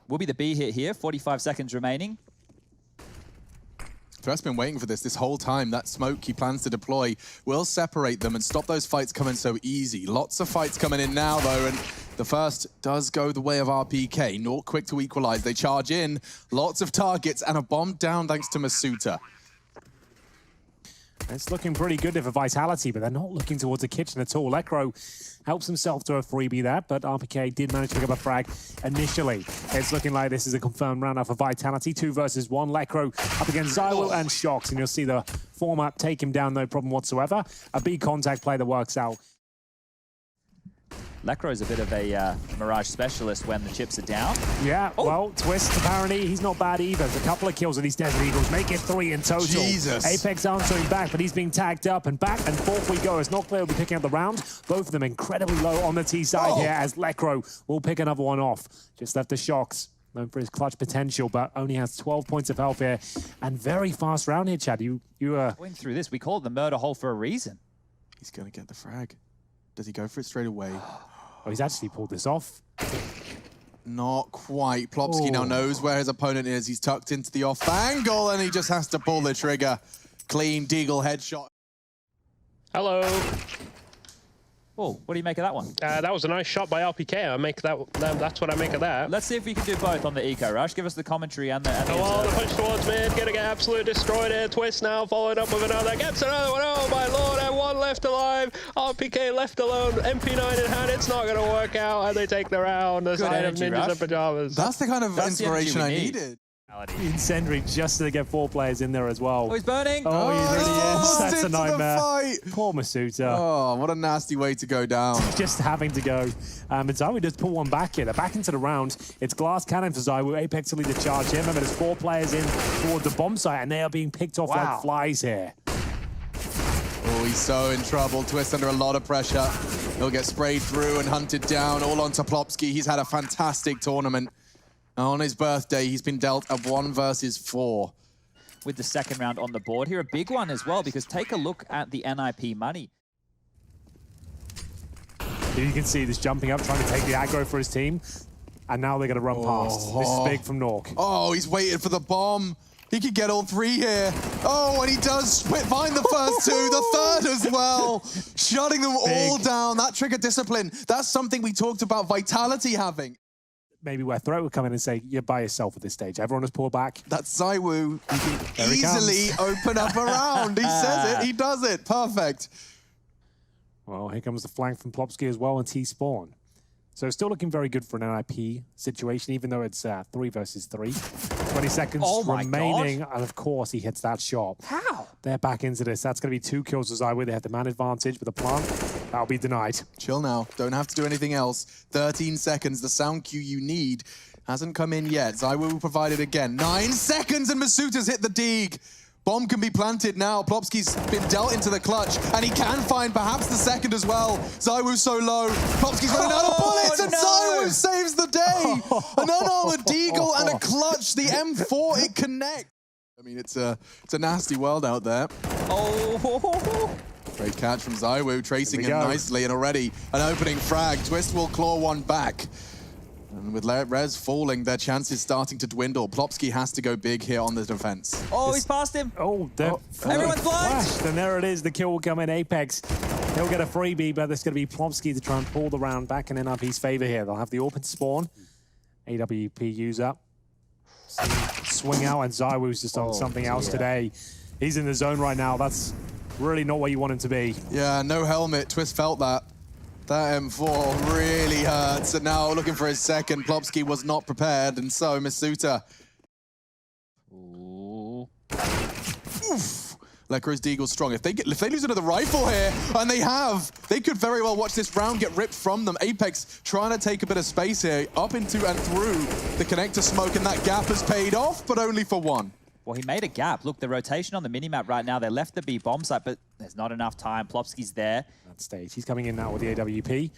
Will be the B hit here, 45 seconds remaining. Threat's been waiting for this whole time. That smoke he plans to deploy will separate them and stop those fights coming so easy. Lots of fights coming in now, though, and the first does go the way of RPK. Not quick to equalize. They charge in, lots of targets, and a bomb down thanks to Masuta. It's looking pretty good for Vitality, but they're not looking towards the kitchen at all. Lekro helps himself to a freebie there, but RPK did manage to pick up a frag initially. It's looking like this is a confirmed round for Vitality. 2 versus 1. Lekro up against zywoo and Shox, and you'll see the former take him down, no problem whatsoever. A big contact play that works out. Lekro is a bit of a Mirage specialist when the chips are down. Yeah, well, Twist, apparently, he's not bad either. There's a couple of kills with these Desert Eagles, make it 3 in total. Jesus. Apex answering back, but he's being tagged up and back and forth we go as Noctplay will be picking up the round. Both of them incredibly low on the T side here as Lekro will pick another one off. Just left the Shox, known for his clutch potential, but only has 12 points of health here. And very fast round here, Chad. You Going through this, we call it the murder hole for a reason. He's going to get the frag. Does he go for it straight away? Oh, he's actually pulled this off. Not quite. Plopsky now knows where his opponent is. He's tucked into the off angle, and he just has to pull the trigger. Clean Deagle headshot. Hello. Oh, what do you make of that one? That was a nice shot by RPK. That's what I make of that. Let's see if we can do both on the eco rush. Give us the commentary and the. Oh, the push towards mid, gonna get absolutely destroyed here. Twist now, followed up with another, gets another one. Oh my lord, and one left alive. RPK left alone, MP9 in hand. It's not gonna work out, and they take the round. The side of ninjas in pajamas. That's the kind of inspiration I needed. Incendiary just to get 4 players in there as well. Oh, he's burning. Oh, he really is. That's a nightmare. Poor Masuta. Oh, what a nasty way to go down. Just having to go. And zywoo does pull one back here. They're back into the round. It's glass cannon for zywoo. Apex will lead the charge here. Remember, there's 4 players in toward the bomb site, and they are being picked off like flies here. Oh, he's so in trouble. Twist under a lot of pressure. He'll get sprayed through and hunted down. All onto Plopsky. He's had a fantastic tournament. On his birthday, he's been dealt a 1 versus 4. With the second round on the board here, a big one as well, because take a look at the NIP money. Here you can see this jumping up, trying to take the aggro for his team. And now they're going to run past. This is big from Nork. Oh, he's waited for the bomb. He could get all 3 here. Oh, and he does find the first 2, the third as well. Shutting them all down. That trigger discipline, that's something we talked about Vitality having. Maybe where Threat would come in and say, you're by yourself at this stage. Everyone has pulled back. That's zywoo. He can easily open up a round. He says it, he does it. Perfect. Well, here comes the flank from Plopsky as well and T-Spawn. So still looking very good for an NIP situation, even though it's 3 versus 3. 20 seconds remaining, and of course he hits that shot. How? They're back into this. That's going to be 2 kills as zywoo. They have the man advantage with the plant. That'll be denied. Chill now. Don't have to do anything else. 13 seconds. The sound cue you need hasn't come in yet. zywoo will provide it again. 9 seconds, and Masuta's hit the dig. Bomb can be planted now. Plopsky's been dealt into the clutch, and he can find perhaps the second as well. zywoo's so low. Plopsky's running out of bullets, and zywoo saves the day. An unarmored deagle and a clutch. The M4, it connects. I mean, it's a nasty world out there. Oh. Great catch from zywoo, tracing him nicely, and already an opening frag. Twist will claw one back. And with Rez falling, their chances starting to dwindle. Plopsky has to go big here on the defense. Oh, he's past him. Oh, everyone's blind. Then there it is. The kill will come in. Apex. He'll get a freebie, but there's going to be Plopsky to try and pull the round back in NRP's favor here. They'll have the open spawn. AWP user. Swing out, and zywoo's just on something else today. He's in the zone right now. That's really not where you want him to be. Yeah, no helmet. Twist felt that. That M4 really hurts. And now looking for his second. Plopsky was not prepared, and so Masuta. Oof. Lekro's Deagle's strong. If they lose another rifle here, and they could very well watch this round get ripped from them. Apex trying to take a bit of space here, up into and through the connector smoke, and that gap has paid off, but only for 1. Well, he made a gap. Look, the rotation on the minimap right now, they left the B bomb site, but there's not enough time. Plopsky's there. That stage. He's coming in now with the AWP.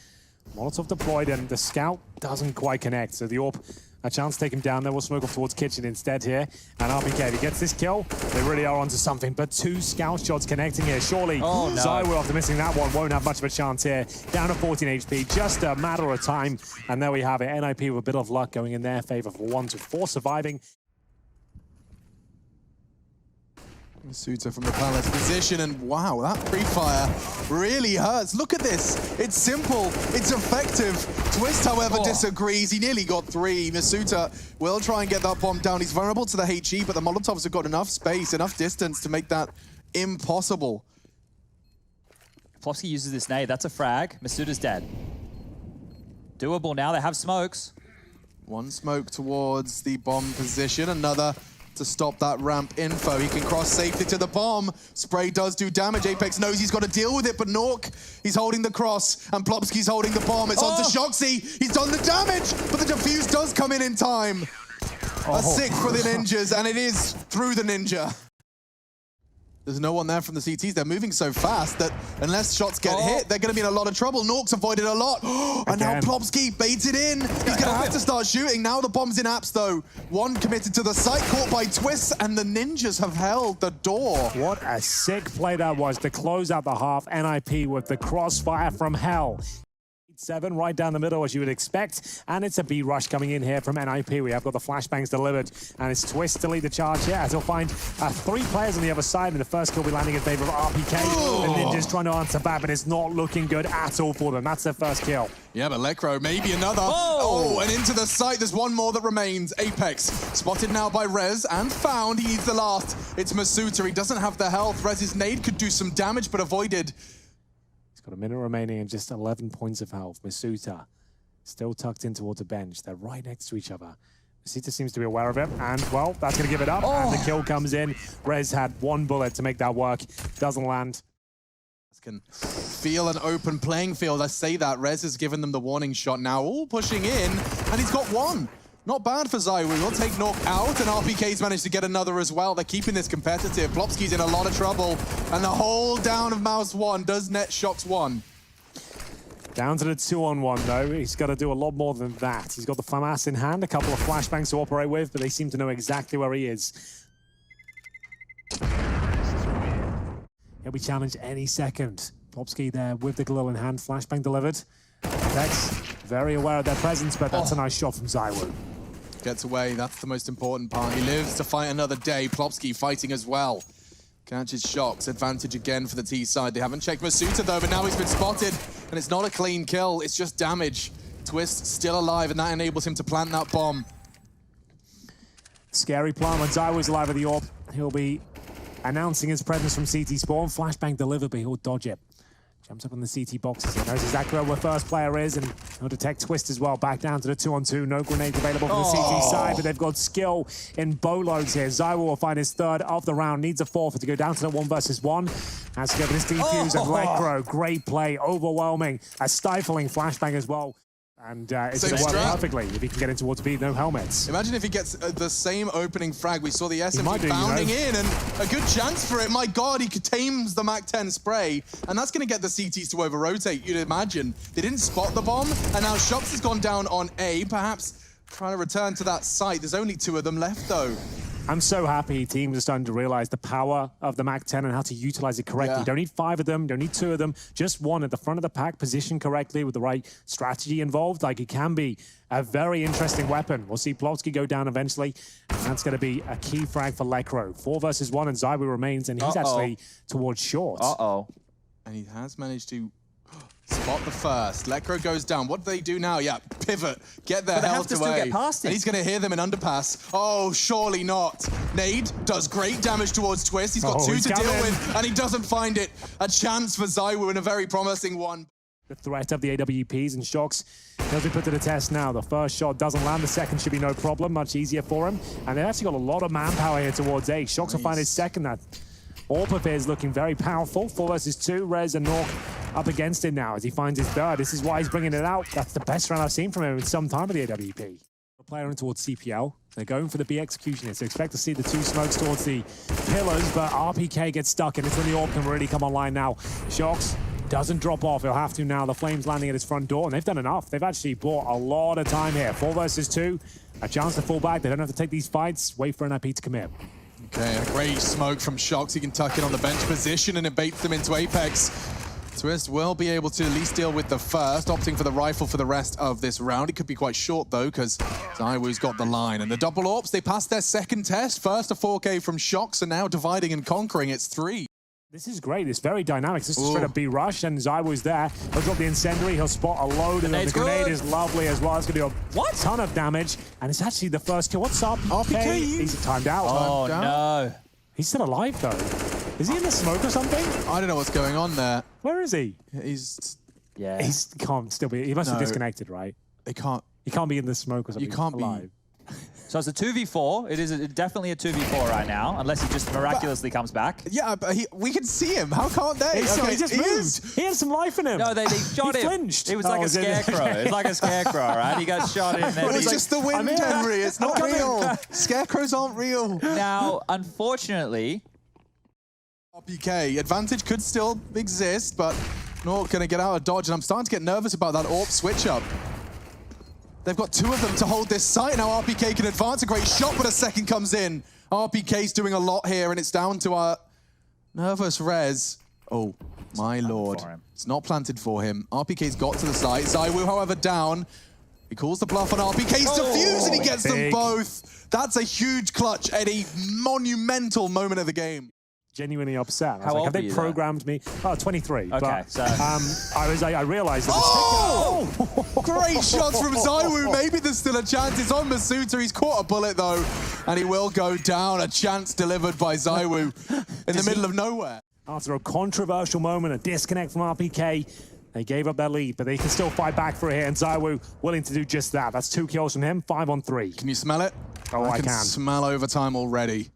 Molotov deployed, and the scout doesn't quite connect. So the AWP a chance to take him down there. We'll smoke off towards kitchen instead here. And RPK, if he gets this kill, they really are onto something. But 2 scout shots connecting here. Surely zywoo, after missing that one, won't have much of a chance here. Down to 14 HP, just a matter of time. And there we have it. NIP with a bit of luck going in their favor for 1-4 surviving. Masuta from the palace position, and wow, that pre-fire really hurts. Look at this. It's simple. It's effective. Twist, however, disagrees. He nearly got 3. Masuta will try and get that bomb down. He's vulnerable to the HE, but the Molotovs have got enough space, enough distance to make that impossible. Plopsky uses this nade. That's a frag. Masuta's dead. Doable now. They have smokes. 1 smoke towards the bomb position. Another to stop that ramp info. He can cross safely to the bomb. Spray does do damage. Apex knows he's got to deal with it, but Nork, he's holding the cross, and Plopsky's holding the bomb. It's onto Shoxy. He's done the damage, but the defuse does come in time. A 6 for the ninjas, and it is through the ninja. There's no one there from the CTs. They're moving so fast that unless shots get hit, they're going to be in a lot of trouble. Nork's avoided a lot. And now Plopsky baited in. He's going to have to start shooting. Now the bomb's in apps, though. 1 committed to the site, caught by Twist, and the ninjas have held the door. What a sick play that was to close out the half. NIP with the crossfire from hell. 7 right down the middle, as you would expect, and it's a B rush coming in here from NIP. We have got the flashbangs delivered, and it's Twist to lead the charge here, as he'll find 3 players on the other side, and the first kill will be landing in favor of RPK. The ninjas trying to answer back, but it's not looking good at all for them. That's their first kill. Yeah, but Lekro, maybe another. And into the site, there's 1 more that remains. Apex, spotted now by Rez, and found. He needs the last. It's Masuta. He doesn't have the health. Rez's nade could do some damage, but avoided. Got a minute remaining and just 11 points of health. Masuta still tucked in towards the bench. They're right next to each other. Masuta seems to be aware of it, and well, that's going to give it up. And the kill comes in. Rez had 1 bullet to make that work. Doesn't land. Can feel an open playing field. I say that. Rez has given them the warning shot now. All pushing in, and he's got 1. Not bad for zywoo. He'll take Nork out, and RPK's managed to get another as well. They're keeping this competitive. Plopsky's in a lot of trouble, and the hold down of Mouse 1 does net Shox 1. Down to the 2-on-1, though. He's got to do a lot more than that. He's got the FAMAS in hand, a couple of flashbangs to operate with, but they seem to know exactly where he is. He'll be challenged any second. Plopsky there with the Galil in hand, flashbang delivered. Vex very aware of their presence, but that's a nice shot from zywoo. Gets away, that's the most important part. He lives to fight another day. Plopsky fighting as well. Catches Shox, advantage again for the T side. They haven't checked Masuta though, but now he's been spotted, and it's not a clean kill, it's just damage. Twist still alive, and that enables him to plant that bomb. Scary plan when zywoo's alive at the orb. He'll be announcing his presence from CT spawn. Flashbang delivered, but he'll dodge it. Jumps up on the CT boxes. He knows exactly where first player is, and he'll detect Twist as well. Back down to the 2-on-2. No grenades available from the CT side, but they've got skill in bowloads here. zywoo will find his 3rd of the round. Needs a 4th to go down to the 1-versus-1. Has to go with his defuse and Lekro. Great play, overwhelming. A stifling flashbang as well. And it's going to work perfectly if he can get in towards B, no helmets. Imagine if he gets the same opening frag. We saw the SMG bounding in, and a good chance for it. My God, he tames the MAC-10 spray, and that's going to get the CTs to over-rotate, you'd imagine. They didn't spot the bomb, and now Shox has gone down on A, perhaps trying to return to that site. There's only 2 of them left, though. I'm so happy teams are starting to realize the power of the MAC-10 and how to utilize it correctly. You don't need 5 of them, don't need 2 of them, just 1 at the front of the pack, positioned correctly with the right strategy involved. Like, it can be a very interesting weapon. We'll see Plopsky go down eventually, and that's going to be a key frag for Lekro. 4-versus-1, and zywoo remains, and he's actually towards short. And he has managed to spot the first. Lekro goes down. What do they do now? Yeah, pivot. Get their health away. Get past it. And he's going to hear them in underpass. Oh, surely not. Nade does great damage towards Twist. He's got 2 to deal with, and he doesn't find it. A chance for zywoo, and a very promising one. The threat of the AWPs and Shox, he'll be put to the test now. The first shot doesn't land. The second should be no problem. Much easier for him. And they've actually got a lot of manpower here towards A. Shox will find his second. That Orb of his looking very powerful. 4-versus-2. Rez and Nork up against it now as he finds his 3rd. This is why he's bringing it out. That's the best round I've seen from him in some time with the AWP. A player in towards CPL. They're going for the B executionist. So expect to see the 2 smokes towards the pillars, but RPK gets stuck, and it's when the Orb can really come online now. Shox doesn't drop off. He'll have to now. The Flames landing at his front door, and they've done enough. They've actually bought a lot of time here. 4-versus-2. A chance to fall back. They don't have to take these fights. Wait for NIP to commit. Okay, a great smoke from Shox. He can tuck in on the bench position and it baits them into Apex. Twist will be able to at least deal with the first, opting for the rifle for the rest of this round. It could be quite short though, because zywoo's got the line. And the double AWPs, they passed their second test. First a 4K from Shox, and now dividing and conquering, it's 3. This is great. It's very dynamic. This is straight up B rush, and zywoo's there. He'll drop the incendiary. He'll spot a load, and the grenade is lovely as well. It's going to do a ton of damage, and it's actually the first kill. What's up? RPK? He's timed out. Oh, no. He's still alive, though. Is he in the smoke or something? I don't know what's going on there. Where is he? He's... Yeah. He can't still be. He must have disconnected, right? They can't... He can't be in the smoke or something. You can't alive. be... So it's a 2v4. It is definitely a 2v4 right now, unless he just miraculously comes back. Yeah, but we can see him. How can't they? He just moved. He had some life in him. No, they shot him. Flinched. It was like a scarecrow. It's like a scarecrow, right? He got shot in there. It's just the wind, Henry. It's not real. Scarecrows aren't real. Now, unfortunately... RPK, advantage could still exist, but not going to get out of dodge, and I'm starting to get nervous about that AWP switch-up. They've got 2 of them to hold this site. Now RPK can advance. A great shot, but a second comes in. RPK's doing a lot here, and it's down to our nervous Rez. Oh, my lord. It's not planted for him. RPK's got to the site. zywoo, however, down. He calls the bluff on RPK's defuse, and he gets them both. That's a huge clutch at a monumental moment of the game. Genuinely upset. How old have are they you, programmed me? Oh, 23. Okay, but, so... I realized that Great shots from zywoo. Maybe there's still a chance. It's on masuta. He's caught a bullet, though, and he will go down. A chance delivered by zywoo in the middle of nowhere. After a controversial moment, a disconnect from RPK, they gave up their lead, but they can still fight back for it here, and zywoo willing to do just that. That's 2 kills from him, 5 on 3. Can you smell it? Oh, I can. Smell overtime already.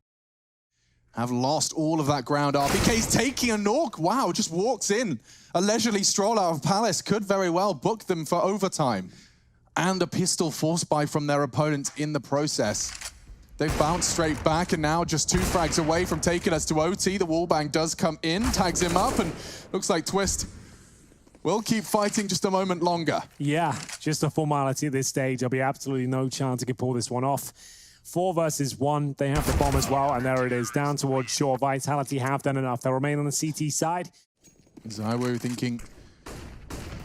Have lost all of that ground. RPK's taking a knock. Wow, just walks in. A leisurely stroll out of Palace could very well book them for overtime. And a pistol force buy from their opponents in the process. They've bounced straight back, and now just 2 frags away from taking us to OT. The wallbang does come in, tags him up, and looks like Twist will keep fighting just a moment longer. Yeah, just a formality at this stage. There'll be absolutely no chance he can pull this one off. 4 versus 1. They have the bomb as well, and there it is, down towards shore. Vitality have done enough. They'll remain on the CT side. zywoo thinking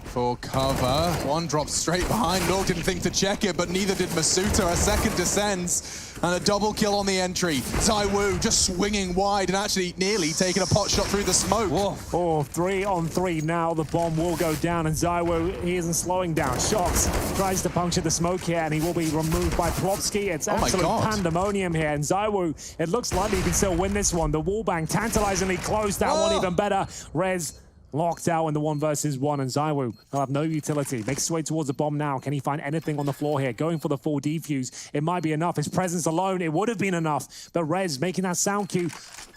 for cover. One drops straight behind. Norg didn't think to check it, but neither did masuta. A second descends, and a double kill on the entry. zywoo just swinging wide and actually nearly taking a pot shot through the smoke. Whoa. Oh, 3 on 3 now. The bomb will go down, and zywoo, he isn't slowing down. Shox tries to puncture the smoke here, and he will be removed by Plopsky. It's absolute pandemonium here, and zywoo, it looks like he can still win this one. The wallbang tantalizingly closed that one even better. Rez locked out in the 1 versus 1, and zywoo will have no utility. Makes his way towards the bomb now. Can he find anything on the floor here? Going for the full defuse. It might be enough. His presence alone, it would have been enough. But Rez making that sound cue.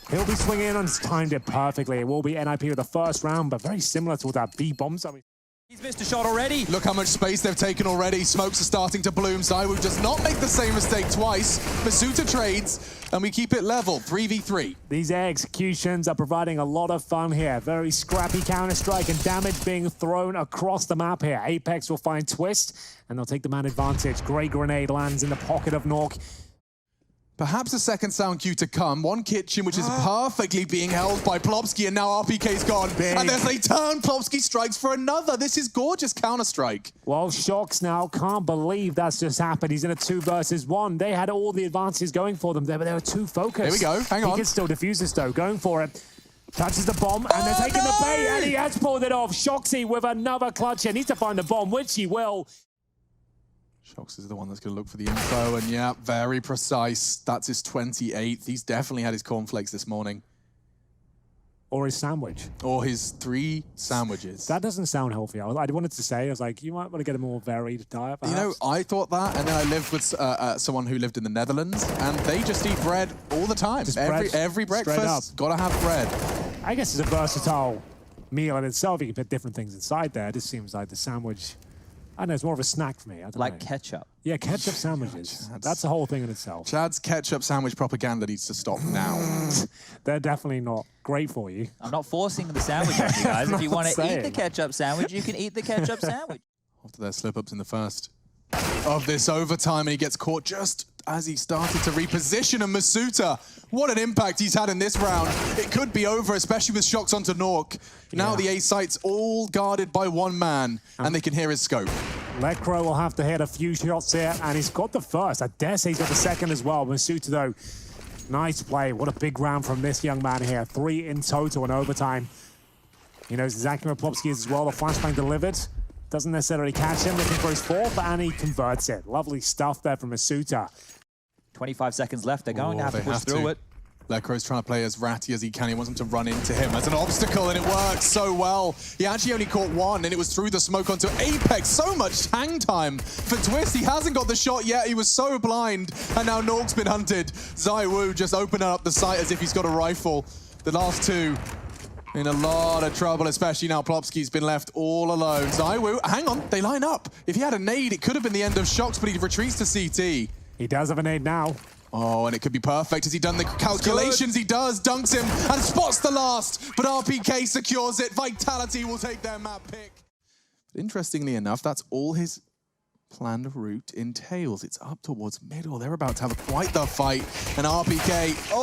He'll be swinging in, and he's timed it perfectly. It will be NIP with the first round, but very similar to that B bombs. I mean, He's missed a shot already. Look how much space they've taken already. Smokes are starting to bloom. zywoo does not make the same mistake twice. masuta trades, and we keep it level, 3v3. These executions are providing a lot of fun here. Very scrappy Counter-Strike and damage being thrown across the map here. Apex will find Twist, and they'll take the man advantage. Great grenade lands in the pocket of Nork. Perhaps a second sound cue to come. One kitchen, which is perfectly being held by Plopsky, and now RPK's gone. And as they turn, Plopsky strikes for another. This is gorgeous Counter-Strike. Well, Shox now can't believe that's just happened. He's in a 2 versus 1. They had all the advances going for them there, but they were too focused. Here we go. Hang on. He can still defuse this, though. Going for it. Touches the bomb, and they're taking the bait, and he has pulled it off. Shoxy with another clutch here. Needs to find the bomb, which he will. Shox is the one that's going to look for the info, and yeah, very precise. That's his 28th. He's definitely had his cornflakes this morning. Or his sandwich. Or his 3 sandwiches. That doesn't sound healthy. I wanted to say, I was like, you might want to get a more varied diet, perhaps. You know, I thought that, and then I lived with someone who lived in the Netherlands, and they just eat bread all the time. Every breakfast, gotta have bread. I guess it's a versatile meal in itself. You can put different things inside there. It just seems like the sandwich, I don't know, it's more of a snack for me. I don't like know. Ketchup. Yeah, ketchup sandwiches. That's the whole thing in itself. Chad's ketchup sandwich propaganda needs to stop now. They're definitely not great for you. I'm not forcing the sandwich on you guys. If you want to eat the ketchup sandwich, you can eat the ketchup sandwich. After their slip-ups in the first of this overtime, and he gets caught just as he started to reposition. And Masuta, what an impact he's had in this round. It could be over, especially with shots onto Nork. Now the A site's all guarded by one man, and they can hear his scope. Lekro will have to hit a few shots here, and he's got the first. I dare say he's got the second as well. Masuta, though, nice play. What a big round from this young man here. 3 in total in overtime. He knows exactly where Plopsky is as well. The flashbang delivered. Doesn't necessarily catch him, looking for his fourth, and he converts it. Lovely stuff there from Masuta. 25 seconds left. They're going to have to push through it. Lekro's trying to play as ratty as he can. He wants him to run into him as an obstacle, and it works so well. He actually only caught one, and it was through the smoke onto Apex. So much hang time for Twist. He hasn't got the shot yet. He was so blind, and now Nork's been hunted. zywoo just opening up the sight as if he's got a rifle. The last two in a lot of trouble, especially now Plopsky's been left all alone. zywoo, hang on, they line up. If he had a nade, it could have been the end of Shocks, but he retreats to CT. He does have a nade now. Oh, and it could be perfect. Has he done the calculations? He does, dunks him, and spots the last, but RPK secures it. Vitality will take their map pick. Interestingly enough, that's all his planned route entails. It's up towards middle. They're about to have quite the fight, and RPK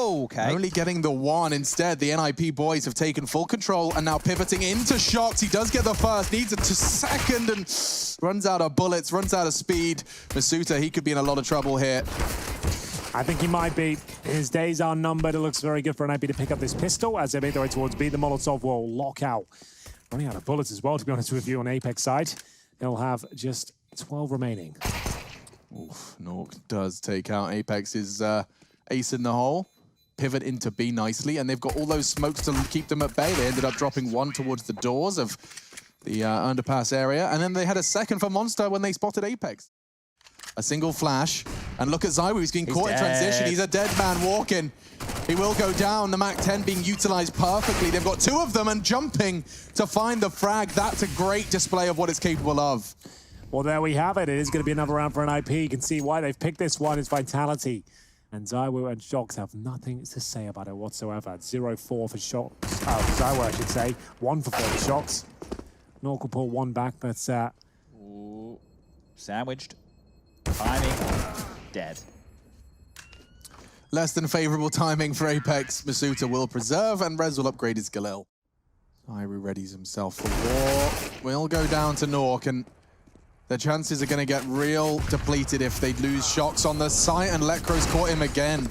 only getting the one. Instead, the NIP boys have taken full control and now pivoting into Shocks. He does get the first, needs it to second, and runs out of bullets, runs out of speed. Masuta, he could be in a lot of trouble here. I think he might be. His days are numbered. It looks very good for NIP to pick up this pistol as they make their way towards B. The Molotov will lock out. Running out of bullets as well, to be honest with you, on Apex side. They'll have just 12 remaining. Oof, Nork does take out Apex's ace in the hole. Pivot into B nicely, and they've got all those smokes to keep them at bay. They ended up dropping one towards the doors of the underpass area, and then they had a second for Monster when they spotted Apex. A single flash, and look at zywoo, he's getting caught in transition. He's a dead man walking. He will go down, the MAC-10 being utilized perfectly. They've got two of them and jumping to find the frag. That's a great display of what it's capable of. Well, there we have it. It is going to be another round for NIP. You can see why they've picked this one. It's Vitality. And zywoo and Shocks have nothing to say about it whatsoever. 0-4 for Shocks. zywoo, I should say. 1 for 4 for Shocks. Nork will pull one back, but... Ooh, sandwiched. Timing. Dead. Less than favorable timing for Apex. Masuta will preserve, and Rez will upgrade his Galil. zywoo readies himself for war. We'll go down to Nork, and their chances are going to get real depleted if they lose Shocks on the site, and Lekro's caught him again.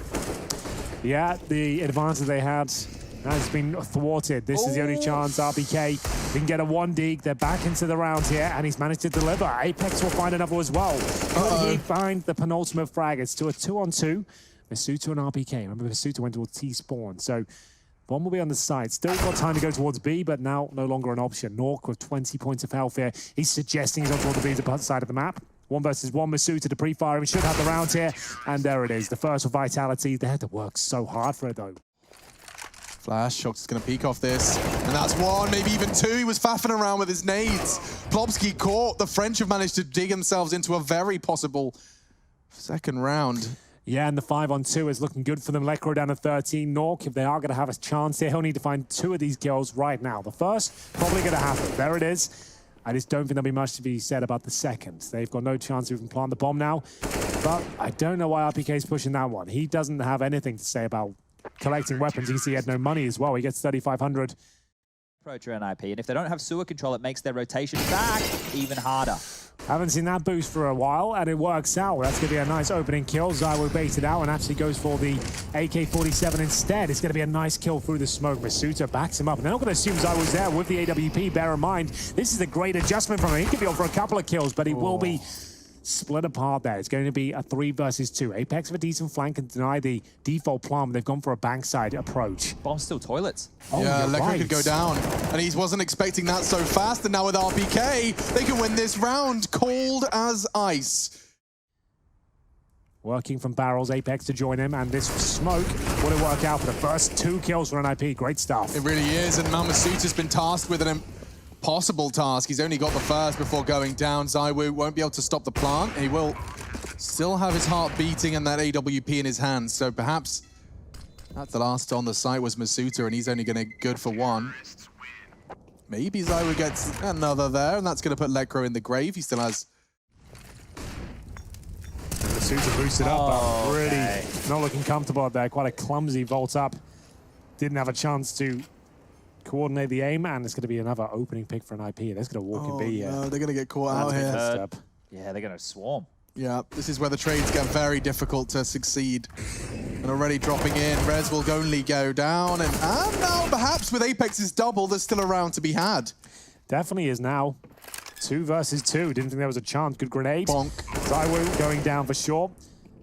Yeah, the advantage they had has been thwarted. This is the only chance RPK can get a 1D. They're back into the round here, and he's managed to deliver. Apex will find another as well. Will he find the penultimate frag? It's to a 2-on-2. Masuta and RPK. Remember, Masuta went towards T-spawn, so bomb will be on the side. Still got time to go towards B, but now no longer an option. Nork with 20 points of health here. He's suggesting he's on towards the B side of the map. 1 versus 1, Masuta to pre-fire. We should have the round here, and there it is. The first for Vitality. They had to work so hard for it, though. Flash, Shocks is going to peek off this, and that's 1, maybe even 2. He was faffing around with his nades. Plopsky caught. The French have managed to dig themselves into a very possible second round. Yeah, and the 5-on-2 is looking good for them. Lekro down to 13. Nork, if they are going to have a chance here, he'll need to find 2 of these kills right now. The first, probably going to happen. There it is. I just don't think there'll be much to be said about the second. They've got no chance to even plant the bomb now. But I don't know why RPK is pushing that one. He doesn't have anything to say about collecting weapons. You can see he had no money as well. He gets 3,500. Approach your NIP, and if they don't have sewer control, it makes their rotation back even harder. Haven't seen that boost for a while, and it works out. That's going to be a nice opening kill. zywoo baited out and actually goes for the AK-47 instead. It's going to be a nice kill through the smoke. Masuta backs him up. And they're not going to assume zywoo's there with the AWP. Bear in mind, this is a great adjustment from him. He could be on for a couple of kills, but he will be split apart there. It's going to be a 3 versus 2. Apex have a decent flank and deny the default plan. They've gone for a bankside approach. Bomb's still toilets. Oh, yeah, Lekro right. could go down, and he wasn't expecting that so fast, and now with RPK, they can win this round, cold as ice. Working from barrels, Apex to join him, and this smoke, will it work out for the first 2 kills for NIP? Great stuff. It really is, and Masuta's been tasked with an impossible task. He's only got the first before going down. zywoo won't be able to stop the plant. He will still have his heart beating and that AWP in his hands, so perhaps that's the last on the site was Masuta, and he's only going to good for 1. Maybe zywoo gets another there, and that's going to put Lekro in the grave. He still has Masuta boosted up, but really okay. not looking comfortable up there. Quite a clumsy vault up. Didn't have a chance to coordinate the aim, and it's going to be another opening pick for an IP. There's going to walk and be here. No, they're going to get caught out here. Step. Yeah, they're going to swarm. Yeah, this is where the trades get very difficult to succeed. And already dropping in, Rez will only go down, and now perhaps with Apex's double, there's still a round to be had. Definitely is now. 2 versus 2. Didn't think there was a chance. Good grenade. Bonk. zywoo going down for sure.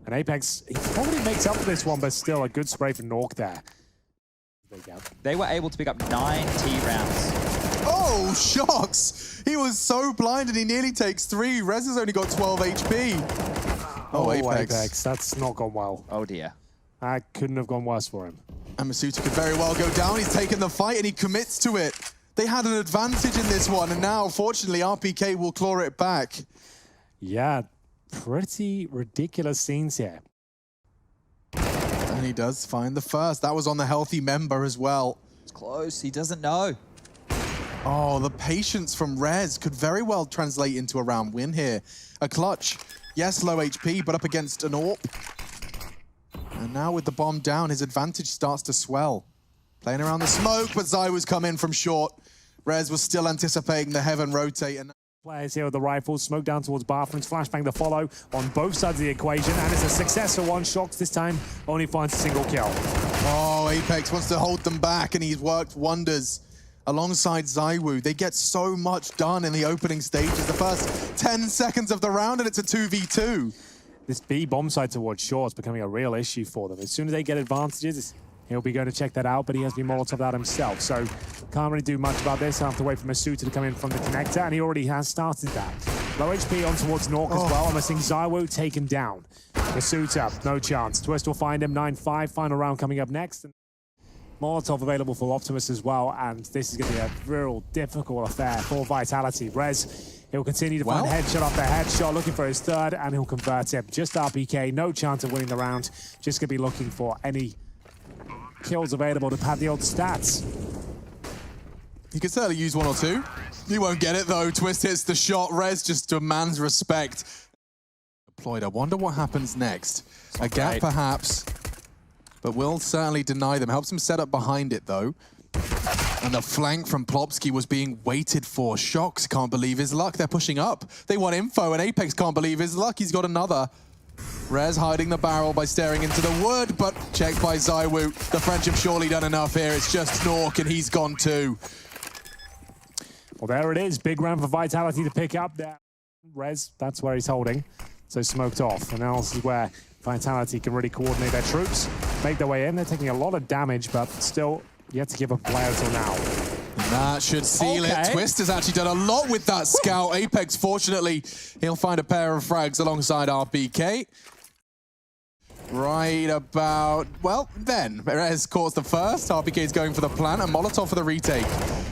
And Apex, he probably makes up for this one, but still a good spray for Nork there. There you go. They were able to pick up 9 T rounds. Oh, shocks! He was so blinded, he nearly takes 3. Rez has only got 12 HP. Oh, Apex. That's not gone well. Oh dear. That couldn't have gone worse for him. And Masuta could very well go down. He's taken the fight and he commits to it. They had an advantage in this one, and now, fortunately, RPK will claw it back. Yeah, pretty ridiculous scenes here. And he does find the first. That was on the healthy member as well. It's close. He doesn't know. Oh, the patience from Rez could very well translate into a round win here. A clutch. Yes, low HP, but up against an AWP. And now with the bomb down, his advantage starts to swell. Playing around the smoke, but zywoo's come in from short. Rez was still anticipating the heaven rotate. And Players here with the rifles, smoke down towards bathrooms, flashbang the follow on both sides of the equation, and it's a successful one. Shox this time only finds a single kill. Oh, Apex wants to hold them back, and he's worked wonders alongside zywoo. They get so much done in the opening stages. The first 10 seconds of the round, and it's a 2v2. This B bomb side towards short is becoming a real issue for them. As soon as they get advantages, he'll be going to check that out, but he has been Molotov out himself, so can't really do much about this. I'll have to wait for Masuta to come in from the connector, and he already has started that. Low HP on towards Nork as well, and we're seeing zywoo taken down. Masuta, no chance. Twist will find him, 9-5, final round coming up next. Molotov available for Optimus as well, and this is going to be a real difficult affair for Vitality. Rez, he'll continue to find headshot after headshot, looking for his third, and he'll convert him. Just RPK, no chance of winning the round. Just going to be looking for any kills available to pad the old stats. He could certainly use 1 or 2. He won't get it though. Twist hits the shot. Rez just demands respect. Deployed. I wonder what happens next. A gap perhaps, but will certainly deny them. Helps him set up behind it though. And the flank from Plopsky was being waited for. Shox can't believe his luck. They're pushing up. They want info, and Apex can't believe his luck. He's got another. Rez hiding the barrel by staring into the wood, but checked by zywoo. The French have surely done enough here. It's just Nork, and he's gone too. Well, there it is. Big round for Vitality to pick up there. Rez, that's where he's holding. So smoked off. And now this is where Vitality can really coordinate their troops, make their way in. They're taking a lot of damage, but still yet to give up a player until now. That should seal it. Twist has actually done a lot with that scout. Apex, fortunately, he'll find a pair of frags alongside RPK. Right about, well, then. Perez caught the first. RPK is going for the plant, and Molotov for the retake.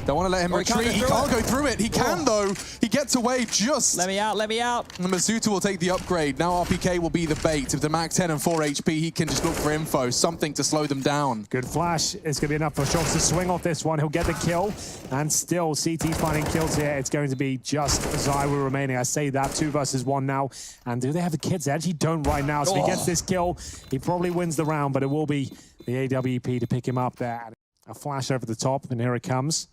Don't want to let him retreat. He can't go through it. He can, though. He gets away just. Let me out, let me out. And Masuta will take the upgrade. Now RPK will be the bait. With the Mac 10 and 4 HP, he can just look for info, something to slow them down. Good flash. It's going to be enough for Shox to swing off this one. He'll get the kill. And still, CT finding kills here. It's going to be just zywoo remaining. I say that, 2 versus 1 now. And do they have the kids? They actually don't right now. So if he gets this kill, he probably wins the round, but it will be the AWP to pick him up there. A flash over the top, and here it comes.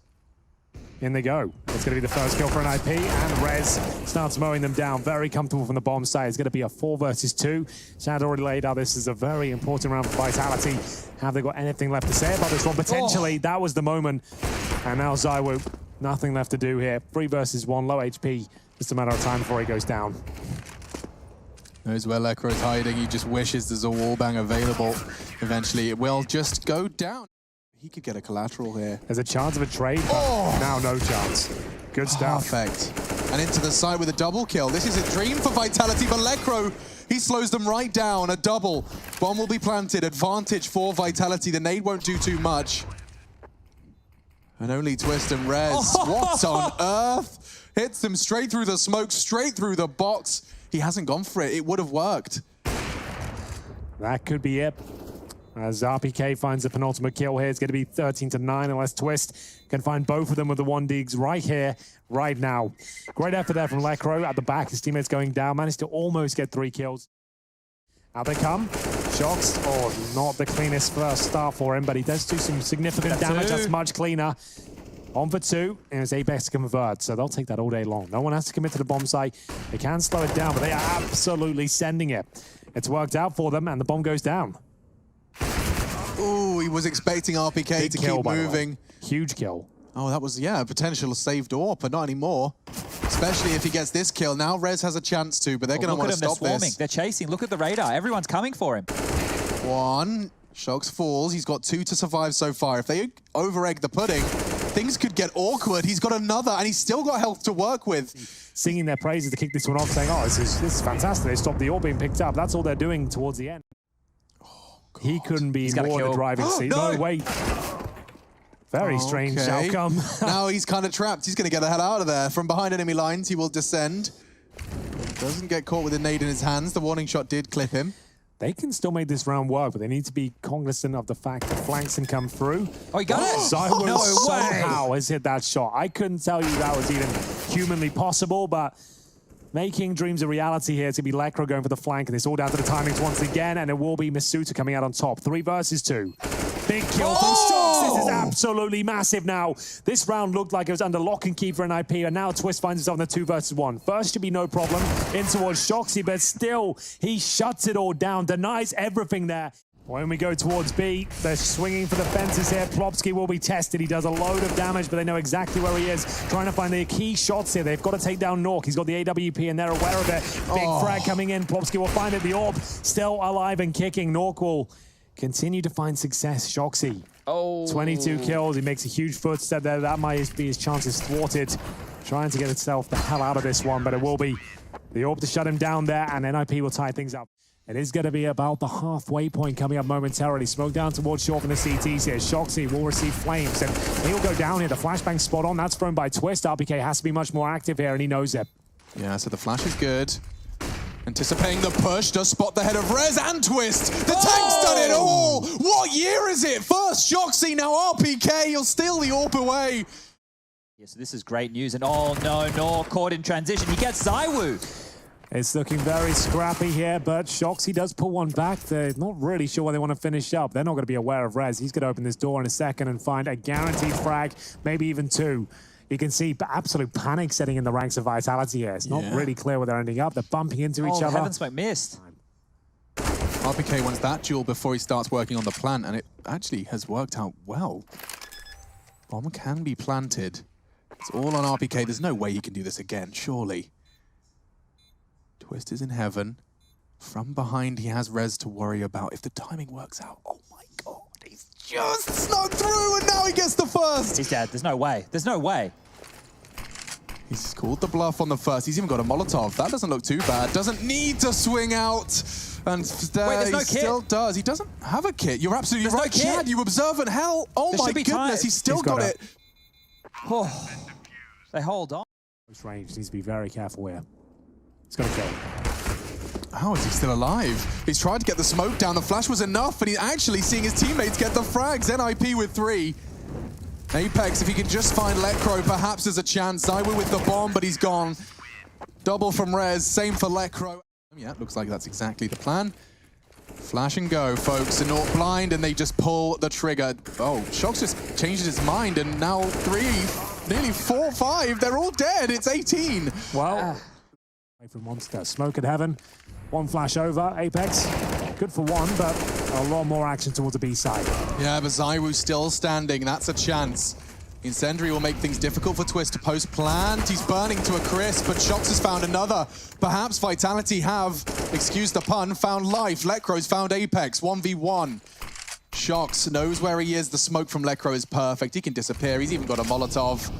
In they go. It's going to be the first kill for an IP, and Rez starts mowing them down. Very comfortable from the bomb side. It's going to be a 4 versus 2. Chad already laid out this is a very important round for Vitality. Have they got anything left to say about this one? Potentially, that was the moment. And now zywoo, nothing left to do here. 3 versus 1, low HP. Just a matter of time before he goes down. Knows where Lekra is hiding. He just wishes there's a wallbang available. Eventually, it will just go down. He could get a collateral here. There's a chance of a trade, but now no chance. Good stuff. Perfect. And into the side with a double kill. This is a dream for Vitality, but Lekro, he slows them right down. A double. Bomb will be planted. Advantage for Vitality. The nade won't do too much. And only Twist and Rez. What on earth? Hits them straight through the smoke, straight through the box. He hasn't gone for it. It would have worked. That could be it. As RPK finds the penultimate kill here, it's going to be 13-9 unless Twist can find both of them with the 1 digs right here, right now. Great effort there from Lekro at the back. His teammates going down, managed to almost get 3 kills. Out they come. Shocks. Oh, not the cleanest first start for him, but he does do some significant damage. That's much cleaner. On for 2, and it's Apex to convert, so they'll take that all day long. No one has to commit to the bomb site. They can slow it down, but they are absolutely sending it. It's worked out for them, and the bomb goes down. Ooh, he was expecting RPK Big to kill, keep by the way. moving. Huge kill. Oh, that was, yeah, a potential saved AWP, but not anymore. Especially if he gets this kill. Now Rez has a chance to, but they're going to want to stop They're swarming. this. They're chasing. Look at the radar. Everyone's coming for him. 1. Shocks falls. He's got 2 to survive so far. If they over-egg the pudding, things could get awkward. He's got another, and he's still got health to work with. Singing their praises to kick this one off, saying, oh, this is fantastic. They stopped the AWP being picked up. That's all they're doing towards the end. Oh, he couldn't be more the driving seat. No, wait. Very strange outcome. Now he's kind of trapped. He's going to get the hell out of there. From behind enemy lines, he will descend. Doesn't get caught with a nade in his hands. The warning shot did clip him. They can still make this round work, but they need to be cognizant of the fact that flanks can come through. Oh, he got it! zywoo somehow has hit that shot. I couldn't tell you that was even humanly possible, but making dreams a reality here to be Lekr0 going for the flank, and it's all down to the timings once again, and it will be masuta coming out on top. 3 versus 2. Big kill from Shocks. This is absolutely massive now. This round looked like it was under lock and key for NIP, and now Twist finds himself in the 2 versus 1. First should be no problem in towards Shoxy, but still, he shuts it all down, denies everything there. When we go towards B, they're swinging for the fences here. Plopsky will be tested. He does a load of damage, but they know exactly where he is. Trying to find the key shots here. They've got to take down Nork. He's got the AWP, and they're aware of it. Big frag coming in. Plopsky will find it. The AWP still alive and kicking. Nork will continue to find success. Shoxy. 22 kills. He makes a huge footstep there. That might be his chances thwarted. Trying to get itself the hell out of this one, but it will be the AWP to shut him down there, and NIP will tie things up. It is going to be about the halfway point coming up momentarily. Smoke down towards short from the CTs here. Shoxy will receive flames, and he'll go down here. The flashbang spot on. That's thrown by Twist. RPK has to be much more active here, and he knows it. Yeah, so the flash is good. Anticipating the push, does spot the head of Rez and Twist. The tank's done it all! What year is it? First Shoxy, now RPK. He'll steal the AWP away. Yeah, so this is great news. And oh no, Nork caught in transition. He gets zywoo. It's looking very scrappy here, but Shoxy does pull one back. They're not really sure where they want to finish up. They're not going to be aware of Rez. He's going to open this door in a second and find a guaranteed frag, maybe even 2. You can see absolute panic setting in the ranks of Vitality here. It's not really clear where they're ending up. They're bumping into each other. Heaven Smoke missed. RPK wants that duel before he starts working on the plant, and it actually has worked out well. Bomb can be planted. It's all on RPK. There's no way he can do this again, surely. Twist is in heaven. From behind, he has Rez to worry about. If the timing works out, oh my god, he's just snuck through, and now he gets the first. He's dead. There's no way. There's no way. He's called the bluff on the first. He's even got a Molotov. That doesn't look too bad. Doesn't need to swing out. And there's no he still does. He doesn't have a kit. You're absolutely right, no Chad. You observant hell. Oh my goodness, he's still got it. Oh, they hold on. Close range needs to be very careful here. He's got to kill. How is he still alive? He's tried to get the smoke down. The flash was enough, and he's actually seeing his teammates get the frags. NIP with 3. Apex, if he can just find Lekr0, perhaps there's a chance. zywoo with the bomb, but he's gone. Double from Rez, same for Lekr0. Yeah, looks like that's exactly the plan. Flash and go, folks. And not blind, and they just pull the trigger. Oh, Shocks just changed his mind, and now 3, nearly 4, 5, they're all dead. It's 18. Well, away from Monster. Smoke at heaven. 1 flash over. Apex, good for 1, but a lot more action towards the B side. Yeah, but zywoo still standing. That's a chance. Incendiary will make things difficult for Twist to post plant. He's burning to a crisp, but Shocks has found another. Perhaps Vitality have, excuse the pun, found life. Lekr0's found Apex, 1v1. Shocks knows where he is. The smoke from Lekr0 is perfect. He can disappear. He's even got a Molotov.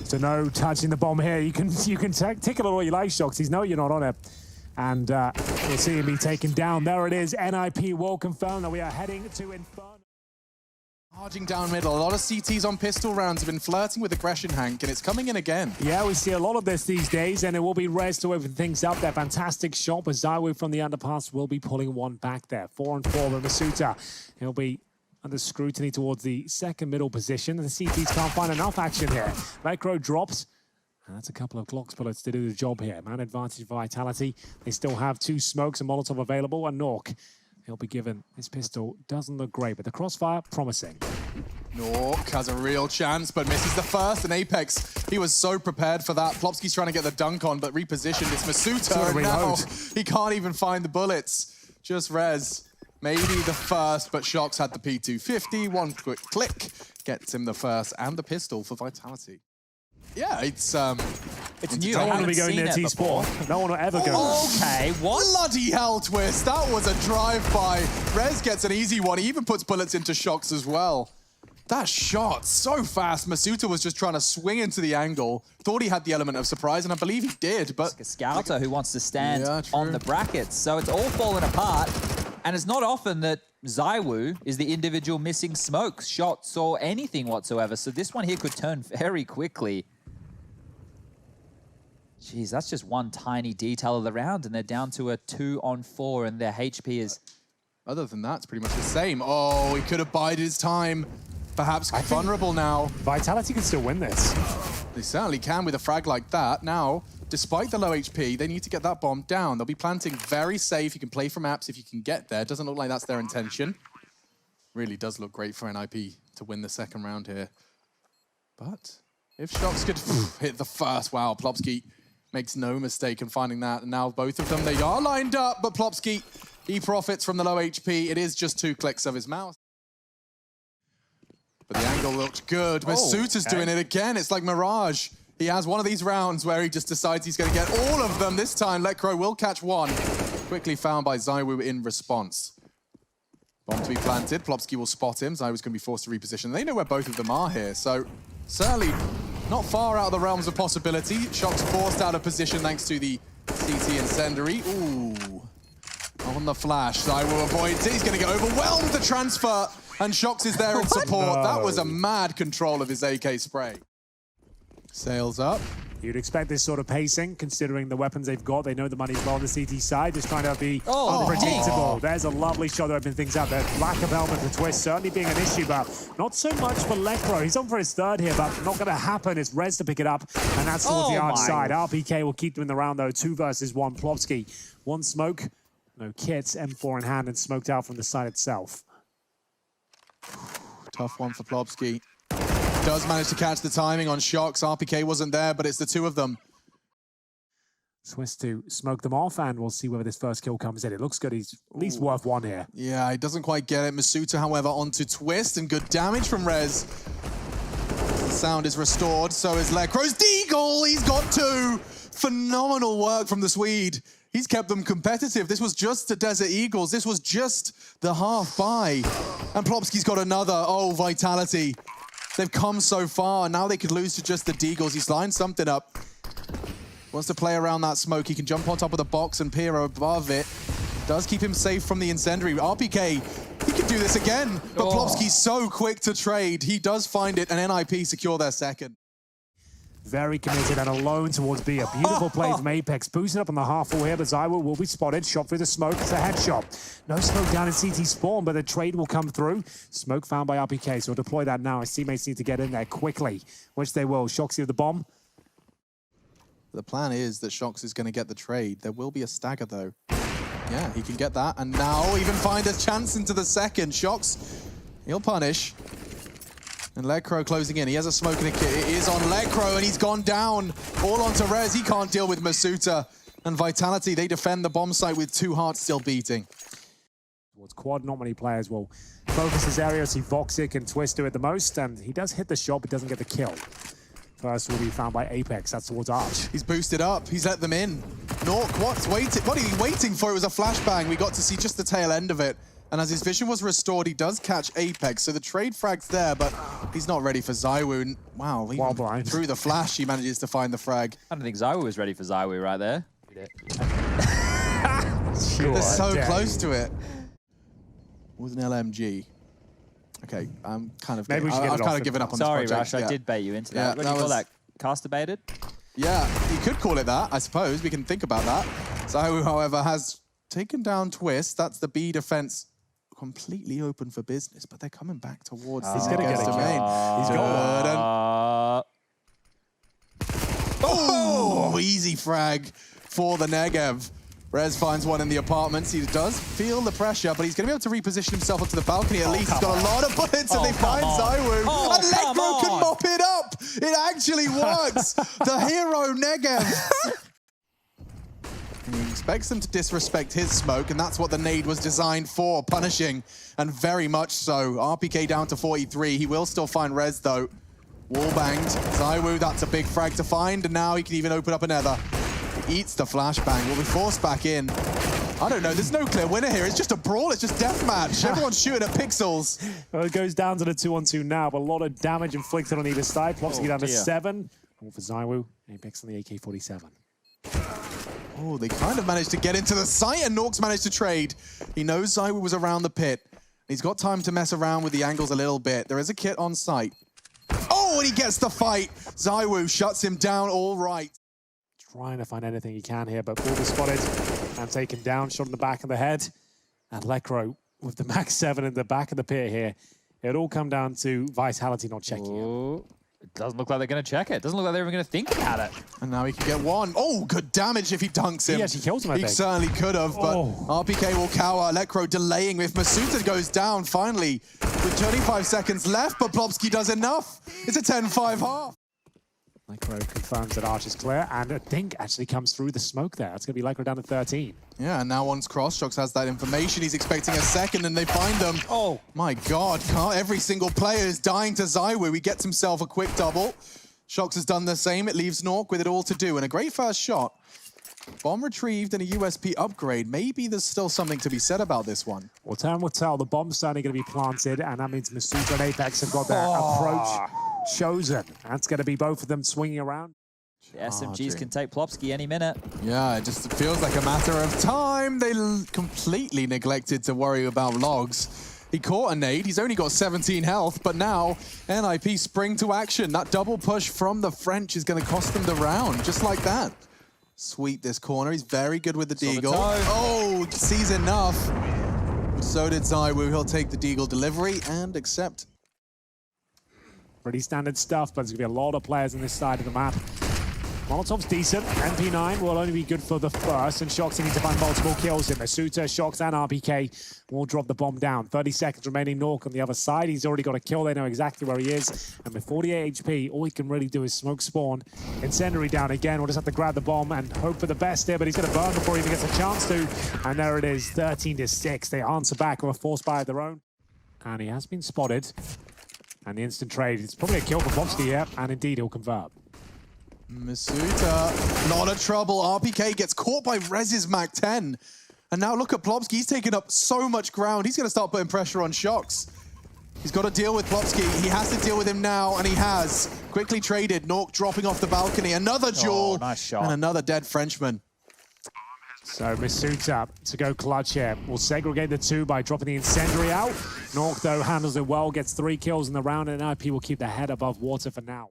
So no touching the bomb here. You can tick it all you like, Shocks. He's no, you're not on it. And we'll see him be taken down. There it is. NIP will confirm that we are heading to Inferno. Charging down middle. A lot of CTs on pistol rounds have been flirting with aggression, Hank, and it's coming in again. Yeah, we see a lot of this these days, and it will be Rez to open things up. That fantastic shot, but zywoo from the underpass will be pulling 1 back there. 4 and 4 with masuta. He'll be under scrutiny towards the second middle position. The CTs can't find enough action here. Lekr0 drops, And that's a couple of clocks bullets to do the job here. Man advantage Vitality. They still have 2 smokes and Molotov available. And Nork, he'll be given his pistol. Doesn't look great, but the crossfire, promising. Nork has a real chance, but misses the first. And Apex, he was so prepared for that. Plopsky's trying to get the dunk on, but repositioned. It's Masuta, and now he can't even find the bullets. Just res. Maybe the first, but Shox had the P250. One quick click gets him the first and the pistol for Vitality. Yeah, it's new. No I one will be haven't going seen near it T-Spawn. before. No one will ever go. Okay, what? Bloody hell, Twist. That was a drive-by. Rez gets an easy one. He even puts bullets into Shox as well. That shot, so fast. Masuta was just trying to swing into the angle. Thought he had the element of surprise, and I believe he did, but... Like a scouter who wants to stand on the brackets. So it's all falling apart. And it's not often that zywoo is the individual missing smokes, shots, or anything whatsoever. So this one here could turn very quickly. Jeez, that's just one tiny detail of the round, and they're down to a 2-on-4, and their HP is... Other than that, it's pretty much the same. Oh, he could have bided his time. Perhaps vulnerable now. Vitality can still win this. They certainly can with a frag like that. Now, despite the low HP, they need to get that bomb down. They'll be planting very safe. You can play from apps if you can get there. Doesn't look like that's their intention. Really does look great for NIP to win the second round here. But if Shox could hit the first, wow, Plopsky makes no mistake in finding that. And now both of them, they are lined up, but Plopsky, he profits from the low HP. It is just 2 clicks of his mouse. But the angle looked good. Masuta's doing it again. It's like Mirage. He has one of these rounds where he just decides he's going to get all of them. This time, Lekro will catch one. Quickly found by zywoo in response. Bomb to be planted. Plopsky will spot him. Zywoo's going to be forced to reposition. They know where both of them are here, so certainly not far out of the realms of possibility. Shox forced out of position thanks to the CT incendiary. Ooh. On the flash, zywoo avoids it. He's going to get overwhelmed. The transfer. And Shox is there in support. No. That was a mad control of his AK spray. Sails up. You'd expect this sort of pacing, considering the weapons they've got. They know the money's well on the CT side, just trying to be unpredictable. There's a lovely shot to open things up. The lack of element to Twist certainly being an issue, but not so much for Lekro. He's on for his third here, but not going to happen. It's Rez to pick it up, and that's towards the arch side. RPK will keep them in the round, though. 2 versus 1. Plopsky, 1 smoke, no kits, M4 in hand, and smoked out from the side itself. Tough one for Plopsky. Does manage to catch the timing on Shox. RPK wasn't there, but it's the 2 of them. Swiss to smoke them off, and we'll see whether this first kill comes in. It looks good. He's at least worth 1 here. Yeah, he doesn't quite get it. Masuta, however, onto Twist, and good damage from Rez. The sound is restored, so is Lekro's Deagle. He's got 2. Phenomenal work from the Swede. He's kept them competitive. This was just the Desert Eagles. This was just the half buy. And Plopsky's got another. Oh, Vitality. They've come so far. Now they could lose to just the Deagles. He's lined something up. Wants to play around that smoke. He can jump on top of the box and peer above it. Does keep him safe from the incendiary. RPK, he can do this again. But Plopsky's so quick to trade. He does find it, and NIP secure their second. Very committed and alone towards B. A beautiful play from Apex. Boosting up on the half wall here, but zywoo will be spotted. Shot through the smoke. It's a headshot. No smoke down in CT spawn, but the trade will come through. Smoke found by RPK, so we'll deploy that now. His teammates need to get in there quickly, which they will. Shoxy with the bomb. The plan is that Shox is going to get the trade. There will be a stagger, though. Yeah, he can get that, and now even find a chance into the second. Shox, he'll punish. And Lekro closing in. He has a smoke and a kit. It is on Lekro, and he's gone down. All onto Rez. He can't deal with Masuta. And Vitality, they defend the bomb site with 2 hearts still beating. Towards quad, not many players will focus his area. See Voxic and Twist do it the most, and he does hit the shot, but doesn't get the kill. First will be found by Apex. That's towards Arch. He's boosted up. He's let them in. Nork, what are you waiting for? It was a flashbang. We got to see just the tail end of it. And as his vision was restored, he does catch Apex. So the trade frag's there, but he's not ready for zywoo. Wow, even through the flash, he manages to find the frag. I don't think zywoo was ready for zywoo right there. They're so close to it. With an LMG. Okay, I'm kind of. Maybe I've kind of given up on this project. Sorry, Rush, I did bait you into that. What do you call that? Caster baited? Yeah, you could call it that, I suppose. We can think about that. zywoo, however, has taken down Twist. That's the B defense. Completely open for business, but they're coming back towards the He's going to get a domain. He's got Oh, easy frag for the Negev. Rez finds one in the apartments. He does feel the pressure, but he's going to be able to reposition himself onto the balcony at least. He's got a lot of bullets, and they find zywoo. And Electro can mop it up. It actually works. The hero Negev. He expects them to disrespect his smoke, and that's what the nade was designed for, punishing, and very much so. RPK down to 43. He will still find Rez, though. Wall banged. zywoo, that's a big frag to find, and now he can even open up another. Eats the flashbang, will be forced back in. I don't know, there's no clear winner here. It's just a brawl, it's just deathmatch. Everyone's shooting at pixels. Well, it goes down to the 2-on-2 now, but a lot of damage inflicted on either side. Plopsky down to 7. All for zywoo. Apex on the AK-47. Oh, they kind of managed to get into the site, and Norks managed to trade. He knows zywoo was around the pit. He's got time to mess around with the angles a little bit. There is a kit on site. Oh, and he gets the fight. zywoo shuts him down all right. Trying to find anything he can here, but ball was spotted and taken down, shot in the back of the head. And Lekro with the max 7 in the back of the pit here. It all come down to Vitality not checking it. It doesn't look like they're going to check it. It doesn't look like they're even going to think about it. And now he can get one. Oh, good damage if he dunks him. He actually kills him, I think. He certainly could have, but RPK will cower. Lekro delaying. If Masuta goes down, finally, with 25 seconds left, but Plopsky does enough. It's a 10-5 half. Lekro confirms that Arch is clear, and a dink actually comes through the smoke there. It's going to be Lekro down to 13. Yeah, and now one's cross. Shox has that information. He's expecting a second, and they find them. Oh. My God, every single player is dying to zywoo. He gets himself a quick double. Shox has done the same. It leaves Nork with it all to do, and a great first shot. Bomb retrieved and a USP upgrade. Maybe there's still something to be said about this one. Well, time will tell. The bomb's certainly going to be planted, and that means Masuta and Apex have got their approach chosen. That's going to be both of them swinging around. The SMGs can take Plopsky any minute. Yeah, it just feels like a matter of time. They completely neglected to worry about logs. He caught a nade. He's only got 17 health, but now NIP spring to action. That double push from the French is going to cost them the round, just like that. Sweep this corner. He's very good with the deagle. Oh, sees enough. So did zywoo. He'll take the deagle delivery and accept. Pretty standard stuff, but there's going to be a lot of players on this side of the map. Molotov's decent. MP9 will only be good for the first, and Shox need to find multiple kills here. Masuta, Shox, and RPK will drop the bomb down. 30 seconds remaining. Nork on the other side. He's already got a kill. They know exactly where he is. And with 48 HP, all he can really do is smoke spawn. Incendiary down again. We'll just have to grab the bomb and hope for the best here, but he's going to burn before he even gets a chance to. And there it is, 13-6. They answer back with a force buy of their own. And he has been spotted. And the instant trade. It's probably a kill for Plopsky here, and indeed he'll convert. Masuta, lot of trouble. RPK gets caught by Rez's Mac 10. And now look at Plopsky. He's taken up so much ground. He's going to start putting pressure on Shox. He's got to deal with Plopsky. He has to deal with him now, and he has. Quickly traded. Nork dropping off the balcony. Another duel. Nice shot. And another dead Frenchman. So Masuta to go clutch here. We'll segregate the two by dropping the incendiary out. Nork, though, handles it well, gets 3 kills in the round, and NIP will keep their head above water for now.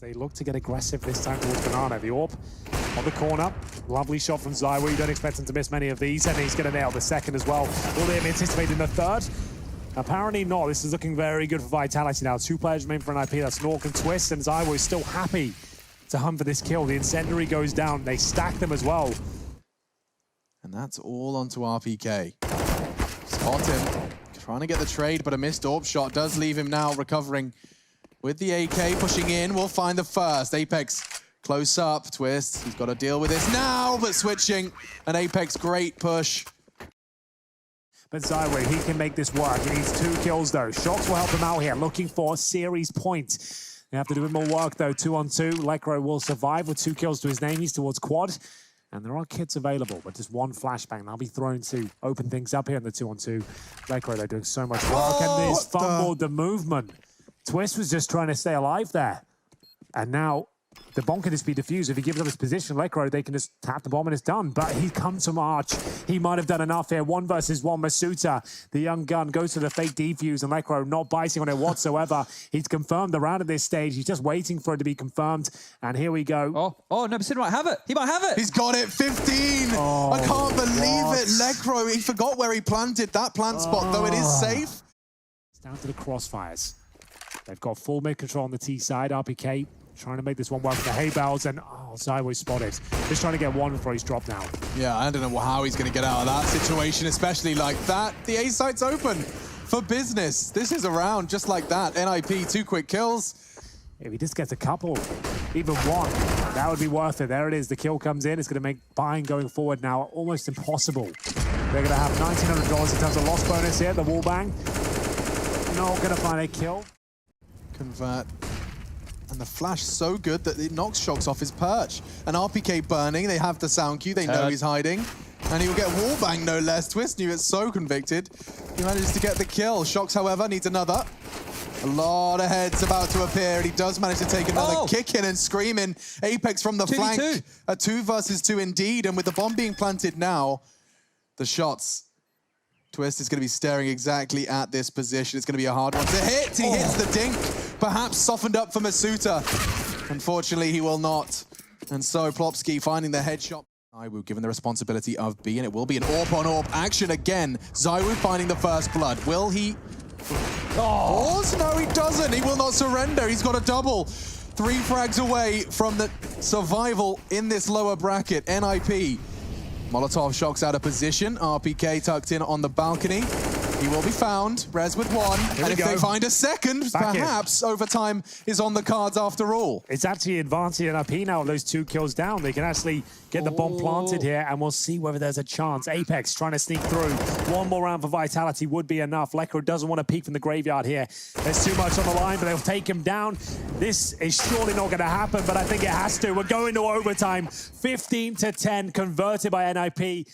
They look to get aggressive this time towards Banana. The AWP on the corner. Lovely shot from zywoo. You don't expect him to miss many of these, and he's going to nail the second as well. Will they anticipate in the third? Apparently not. This is looking very good for Vitality now. 2 players remain for NIP. That's Nork and Twist, and zywoo is still happy to hunt for this kill. The incendiary goes down. They stack them as well. And that's all onto RPK. Spot him. Trying to get the trade, but a missed AWP shot does leave him now recovering. With the AK pushing in, we'll find the first. Apex close up. Twist, he's got to deal with this now, but switching. An Apex great push. But zywoo, he can make this work. He needs 2 kills, though. Shox will help him out here, looking for a series point. They have to do a bit more work, though. 2-on-2. Lekro will survive with 2 kills to his name. He's towards quad. And there are kits available, but just 1 flashbang. They'll be thrown to open things up here in the 2-on-2. Lekro, they're doing so much work, and he's fumbled the movement. Twist was just trying to stay alive there. And now the bomb can just be defused. If he gives up his position, Lekro, they can just tap the bomb and it's done. But he comes from Arch. He might have done enough here. 1 versus 1. Masuta, the young gun, goes to the fake defuse, and Lekro not biting on it whatsoever. He's confirmed the round at this stage. He's just waiting for it to be confirmed. And here we go. Oh, no, Masuta might have it. He might have it. He's got it. 15. Oh, I can't believe it. Lekro, he forgot where he planted that plant spot, though it is safe. It's down to the crossfires. They've got full mid control on the T side. RPK Trying to make this one work with the hay bales, and zywoo spotted. Just trying to get one before he's dropped now. Yeah, I don't know how he's going to get out of that situation, especially like that. The A site's open for business. This is a round just like that. NIP, 2 quick kills. If he just gets a couple, even one, that would be worth it. There it is. The kill comes in. It's going to make buying going forward now almost impossible. They're going to have $1,900 in terms of loss bonus here. The wall bang. Not going to find a kill. Convert. And the flash so good that it knocks Shox off his perch. An RPK burning. They have the sound cue. They know he's hiding. And he'll get wallbang no less. Twist knew it's so convicted. He manages to get the kill. Shox, however, needs another. A lot of heads about to appear, and he does manage to take another kick in and screaming. Apex from the flank. A 2 versus 2 indeed, and with the bomb being planted now, the shots. Twist is going to be staring exactly at this position. It's going to be a hard one to hit. He hits the dink, perhaps softened up for Masuta. Unfortunately, he will not. And so Plopsky finding the headshot. zywoo given the responsibility of B, and it will be an AWP-on-AWP action again. zywoo finding the first blood. Will he... Pause? No, he doesn't. He will not surrender. He's got a double. 3 frags away from the survival in this lower bracket. NIP. Molotov Shox out of position. RPK tucked in on the balcony. He will be found. Res with 1. And if they find a second, perhaps overtime is on the cards after all. It's actually advancing NIP now with those 2 kills down. They can actually get the bomb planted here, and we'll see whether there's a chance. Apex trying to sneak through. One more round for Vitality would be enough. Lekr doesn't want to peek from the graveyard here. There's too much on the line, but they'll take him down. This is surely not going to happen, but I think it has to. We're going to overtime. 15-10 converted by NIP.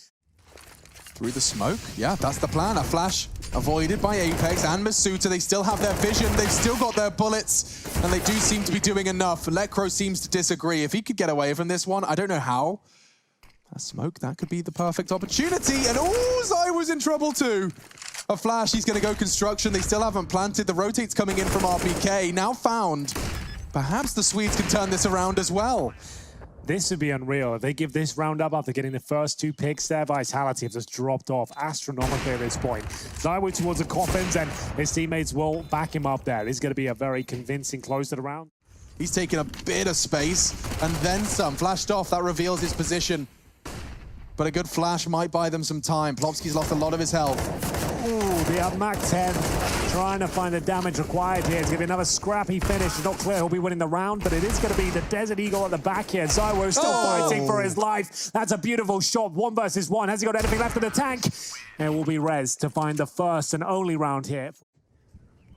Through the smoke. Yeah, that's the plan. A flash avoided by Apex and Masuta. They still have their vision. They've still got their bullets, and they do seem to be doing enough. Lekr seems to disagree. If he could get away from this one, I don't know how. A smoke, that could be the perfect opportunity. And zywoo's in trouble too. A flash, he's going to go construction. They still haven't planted. The rotate's coming in from RPK. Now found. Perhaps the Swedes can turn this around as well. This would be unreal. If they give this round up after getting the first 2 picks, their Vitality have just dropped off astronomically at this point. zywoo towards the coffins, and his teammates will back him up there. This is going to be a very convincing close to the round. He's taken a bit of space, and then some. Flashed off, that reveals his position. But a good flash might buy them some time. Plopsky's lost a lot of his health. Ooh, the Mac 10 trying to find the damage required here. It's going to be another scrappy finish. It's not clear who'll be winning the round, but it is going to be the Desert Eagle at the back here. zywoo still fighting for his life. That's a beautiful shot. 1 versus 1. Has he got anything left in the tank? And it will be Rez to find the first and only round here.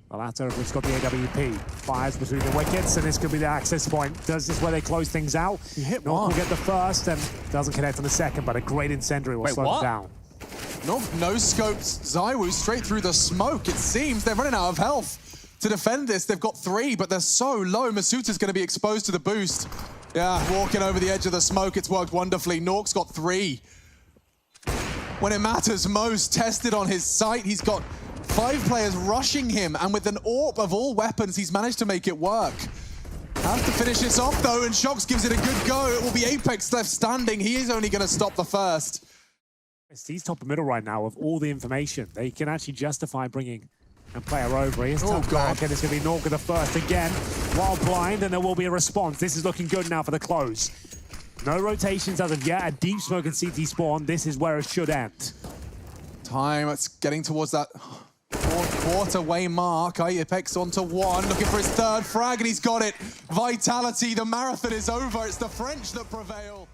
The latter, which got the AWP, fires between the wickets, and this could be the access point. Does this where they close things out? He hit North one. will get the first, and doesn't connect on the second, but a great incendiary will slow him down. No scopes zywoo straight through the smoke. It seems they're running out of health to defend this. They've got 3, but they're so low. Masuta's going to be exposed to the boost. Yeah, walking over the edge of the smoke. It's worked wonderfully. Nork's got 3. When it matters most, tested on his site. He's got 5 players rushing him, and with an AWP of all weapons, he's managed to make it work. Has to finish this off, though, and Shox gives it a good go. It will be Apex left standing. He is only going to stop the first. He's top of middle right now with all the information. They can actually justify bringing a player over. He's back, and it's going to be Nork with the first again. While blind, and there will be a response. This is looking good now for the close. No rotations as of yet. A deep smoke and CT spawn. This is where it should end. Time, it's getting towards that 4-quarter way mark. Apex onto 1, looking for his 3rd frag, and he's got it. Vitality, the marathon is over. It's the French that prevail.